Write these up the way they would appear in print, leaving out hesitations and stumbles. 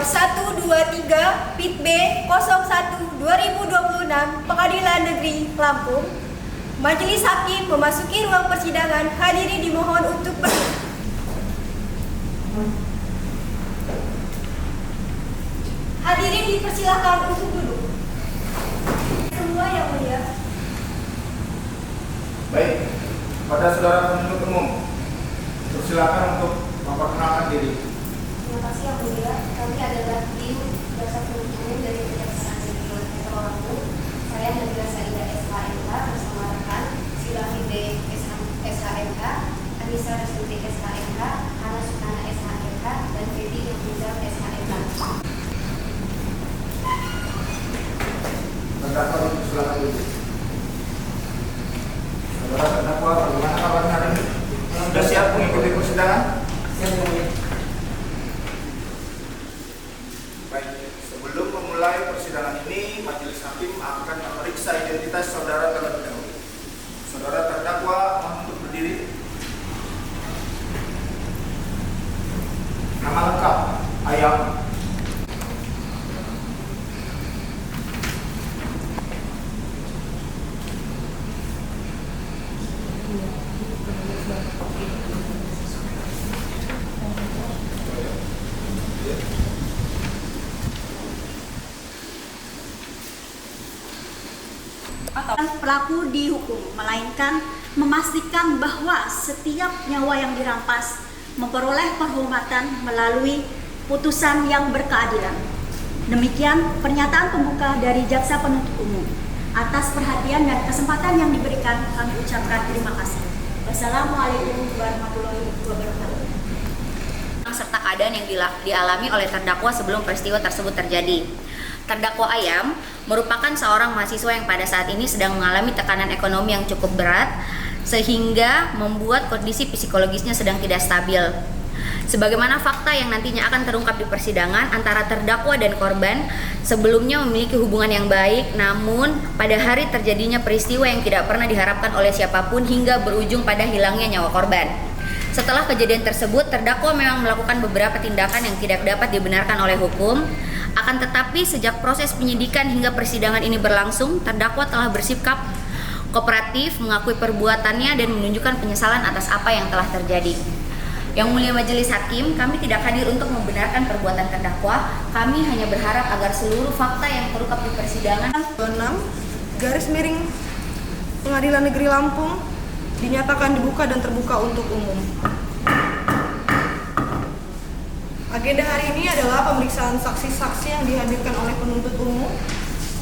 123 Pit B 01/2026 Pengadilan Negeri Lampung. Majelis Hakim memasuki ruang persidangan. Hadirin dimohon untuk berdiri. Hadirin dipersilakan untuk duduk. Semua yang mulia. Baik, pada saudara penuntut umum, persilakan untuk memperkenalkan diri. Terima kasih yang mulia. Kami adalah tim Jaksa Penuntut Umum dari Kejaksaan Negeri Lampung. Saya Nabila Saida SHMK bersama rekan Silahmi D SHMK, Anissa Restuti SHMK, Hana Sukana SHMK, dan Fedi Nurhizal SHMK. Terdakwa silakan dulu. Saudara terdakwa, bagaimana kabarnya hari ini? Sudah siap mengikuti persidangan? Siap, Yang Mulia. Baik, sebelum memulai persidangan ini, majelis hakim akan memeriksa identitas saudara terlebih dahulu. Saudara terdakwa mohon untuk berdiri. Nama lengkap: Ayam. Pelaku dihukum, melainkan memastikan bahwa setiap nyawa yang dirampas memperoleh penghormatan melalui putusan yang berkeadilan. Demikian pernyataan pembuka dari Jaksa Penuntut Umum. Atas perhatian dan kesempatan yang diberikan, kami ucapkan terima kasih. Wassalamualaikum warahmatullahi wabarakatuh. Serta keadaan yang dialami oleh terdakwa sebelum peristiwa tersebut terjadi. Terdakwa Ayam merupakan seorang mahasiswa yang pada saat ini sedang mengalami tekanan ekonomi yang cukup berat sehingga membuat kondisi psikologisnya sedang tidak stabil. Sebagaimana fakta yang nantinya akan terungkap di persidangan, antara terdakwa dan korban sebelumnya memiliki hubungan yang baik, namun pada hari terjadinya peristiwa yang tidak pernah diharapkan oleh siapapun hingga berujung pada hilangnya nyawa korban. Setelah kejadian tersebut, terdakwa memang melakukan beberapa tindakan yang tidak dapat dibenarkan oleh hukum. Akan tetapi sejak proses penyidikan hingga persidangan ini berlangsung, terdakwa telah bersikap kooperatif, mengakui perbuatannya dan menunjukkan penyesalan atas apa yang telah terjadi. Yang mulia majelis hakim, kami tidak hadir untuk membenarkan perbuatan terdakwa. Kami hanya berharap agar seluruh fakta yang terungkap di persidangan 6 Pengadilan Negeri Lampung dinyatakan dibuka dan terbuka untuk umum. Agenda hari ini adalah pemeriksaan saksi-saksi yang dihadirkan oleh penuntut umum,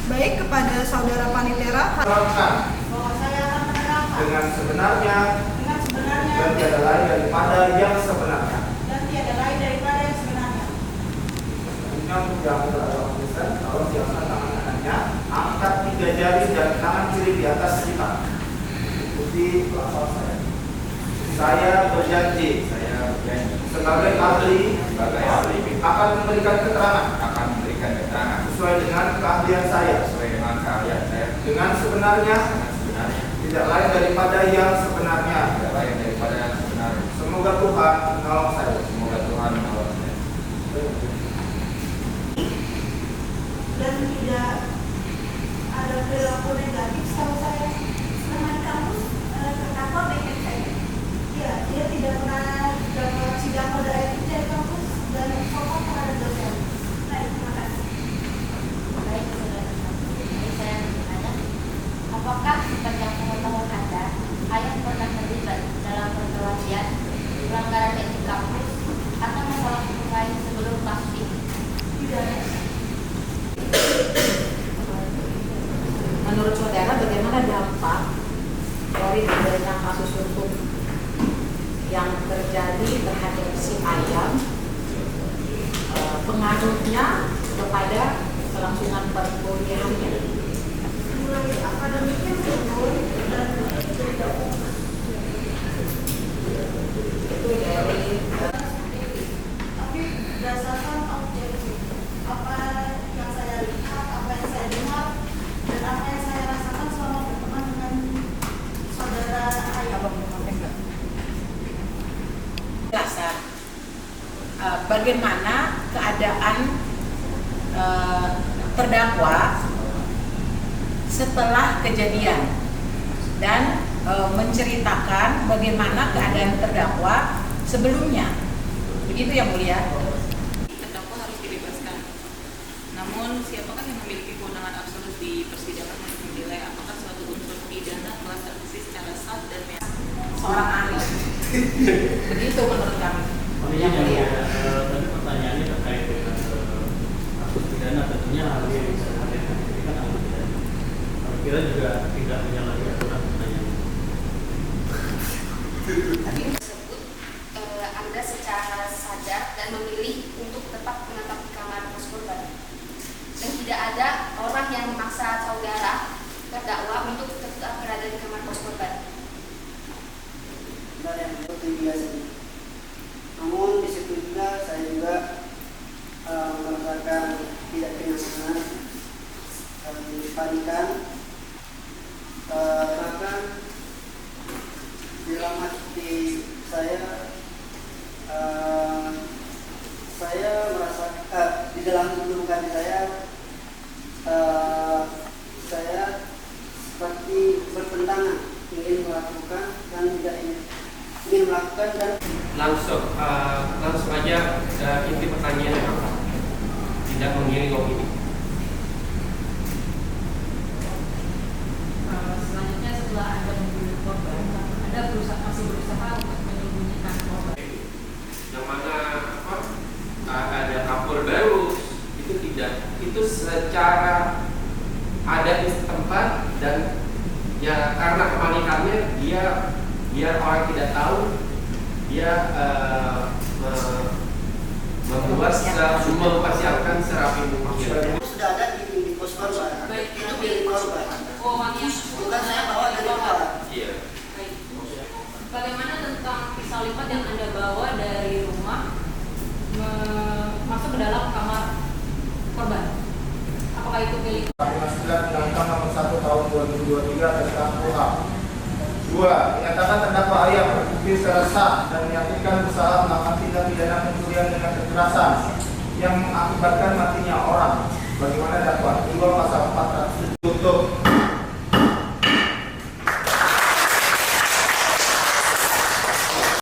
baik kepada saudara Panitera bahwa saya akan menerangkan Dengan sebenarnya dan tiada lain daripada yang sebenarnya. Yang berada tulisan, kalau silakan tangan kanannya, angkat 3 jari dan tangan kiri di atas lipat. Ikuti lafaz saya. Saya berjanji sebagai ahli akan memberikan keterangan sesuai dengan keahlian saya dengan sebenarnya tidak lain daripada yang sebenarnya. Semoga Tuhan menolong saya. Dan tidak ada perilaku negatif setahu saya selama di kampus. Terdakwa baik-baik saja. Ya, dia tidak pernah sidang kode etik dari kampus dan sopan terhadap dosen. Baik, terima kasih. Baik, saudara. Jadi saya bertanya, apakah sepanjang pengetahuan Anda, Ayam pernah terlibat dalam perkelahian, pelanggaran etik kampus, atau masalah hukum lain sebelum kasus ini? Tidak. Menurut saudara, bagaimana dampak dari adanya kasus hukum yang terjadi terhadap si Ayam, pengaruhnya kepada kelangsungan perkuliahannya? Mulai akademiknya menurun dan tidak fokus. Itu dari Tapi berdasarkan objektif, apa yang saya lihat, apa yang saya dengar, dan apa yang saya rasakan selama berteman dengan saudara Ayam. dasar bagaimana keadaan terdakwa setelah kejadian dan menceritakan bagaimana keadaan terdakwa sebelumnya. Begitu yang mulia. Terdakwa harus dibebaskan. Namun siapakah yang memiliki kewenangan absolut di persidangan untuk menilai apakah suatu unsur pidana telah terbukti secara sah dan meyakinkan? Seorang ahli. Begitu menurut kami. Yang mulia. Tadi pertanyaannya terkait dengan kasus pidana, tentunya ahli yang bisa dihadirkan ini kan ahli pidana. Kira juga tidak menyalahi aturan pertanyaan. Tadi tersebut Anda secara sadar dan memilih untuk tetap menetap di kamar pos korban, dan tidak ada orang yang memaksa saudara terdakwa untuk tetap berada di kamar pos korban. Benar yang seperti biasa. Namun di situ juga saya juga merasakan tidak kenyamanan dan kepanikan karena di dalam hati saya merasa di dalam lubuk hati saya seperti bertentangan ingin melakukan dan tidak ingin melakukan dan langsung aja inti pertanyaannya apa? Tidak mengiring opini. Selanjutnya setelah Anda membunuh korban, Anda masih berusaha untuk menyembunyikan korban. Yang mana ada Kapolda itu secara ada di setempat dan ya karena kepanikannya dia biar orang tidak tahu dia mempersiapkan serapi mungkin. sudah ada di pos korban. Baik, Itu milik korban. Uangnya Bukan saya bawa dari luar. Iya. Baik. Bagaimana tentang pisau lipat yang Anda bawa dari rumah masuk ke dalam kamar korban? Apakah itu milik? Dengan 9 Undang-Undang Nomor 1 Tahun 2023 tentang KUHP. 2. Menyatakan terdakwa ayam terbukti secara sah dan meyakinkan bersalah melakukan tindak pidana pencurian dengan kekerasan yang mengakibatkan matinya orang. Bagaimana dakwaan? 2. Pasal 4 tutup